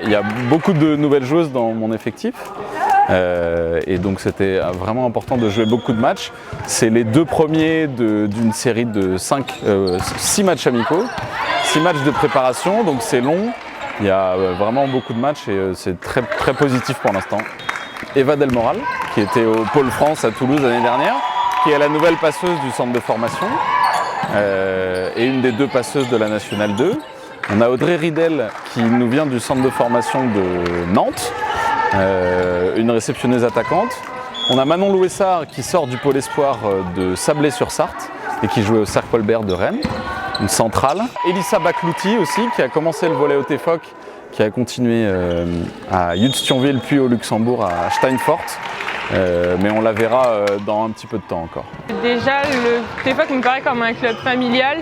il y a beaucoup de nouvelles joueuses dans mon effectif. Et donc c'était vraiment important de jouer beaucoup de matchs. C'est les 2 premiers d'une série de 6 matchs amicaux, 6 matchs de préparation, donc c'est long. Il y a vraiment beaucoup de matchs et c'est très, très positif pour l'instant. Eva Delmoral, qui était au Pôle France à Toulouse l'année dernière, qui est la nouvelle passeuse du centre de formation et une des 2 passeuses de la Nationale 2. On a Audrey Ridel qui nous vient du centre de formation de Nantes, une réceptionneuse attaquante. On a Manon Louessard qui sort du pôle espoir de Sablé-sur-Sarthe et qui jouait au Cercle Paul Bert de Rennes, une centrale. Elissa Baklouti aussi qui a commencé le volley au TFOC, qui a continué à Jutz-Thionville puis au Luxembourg à Steinfort. Mais on la verra dans un petit peu de temps encore. Déjà, le TFOC me paraît comme un club familial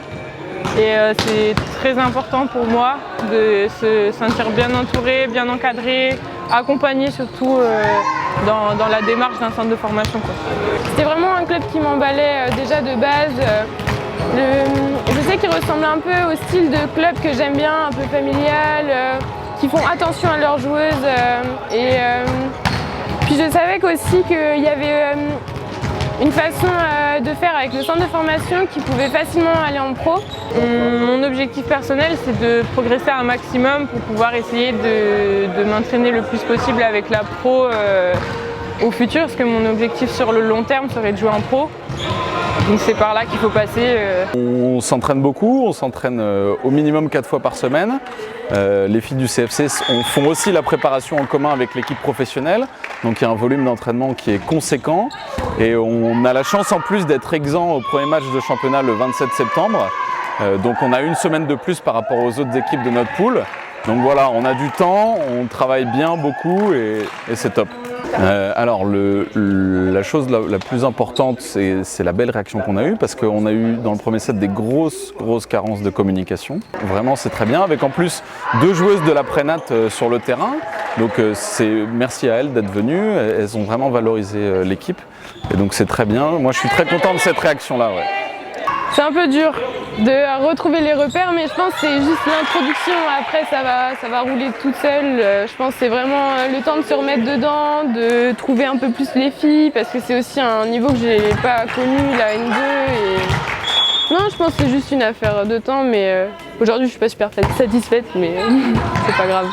et c'est très important pour moi de se sentir bien entouré, bien encadré, accompagné surtout dans la démarche d'un centre de formation. C'était vraiment un club qui m'emballait déjà de base. Je sais qu'il ressemble un peu au style de club que j'aime bien, un peu familial, qui font attention à leurs joueuses. Puis je savais aussi qu'il y avait une façon de faire avec le centre de formation qui pouvait facilement aller en pro. Mon objectif personnel, c'est de progresser un maximum pour pouvoir essayer de m'entraîner le plus possible avec la pro au futur, parce que mon objectif sur le long terme serait de jouer en pro. Donc c'est par là qu'il faut passer. On s'entraîne beaucoup, on s'entraîne au minimum 4 fois par semaine. Les filles du CFC font aussi la préparation en commun avec l'équipe professionnelle. Donc il y a un volume d'entraînement qui est conséquent. Et on a la chance en plus d'être exempt au premier match de championnat le 27 septembre. Donc on a une semaine de plus par rapport aux autres équipes de notre pool. Donc voilà, on a du temps, on travaille bien beaucoup et c'est top. Alors la chose la plus importante, c'est la belle réaction qu'on a eue, parce qu'on a eu dans le premier set des grosses carences de communication. Vraiment c'est très bien, avec en plus 2 joueuses de la prénat sur le terrain. Donc merci à elles d'être venues, elles ont vraiment valorisé l'équipe. Et donc c'est très bien, moi je suis très content de cette réaction-là. Ouais. C'est un peu dur de retrouver les repères, mais je pense que c'est juste l'introduction. Après, ça va rouler toute seule. Je pense que c'est vraiment le temps de se remettre dedans, de trouver un peu plus les filles, parce que c'est aussi un niveau que j'ai pas connu, la N2. Non, je pense que c'est juste une affaire de temps, mais aujourd'hui, je suis pas super satisfaite, mais c'est pas grave.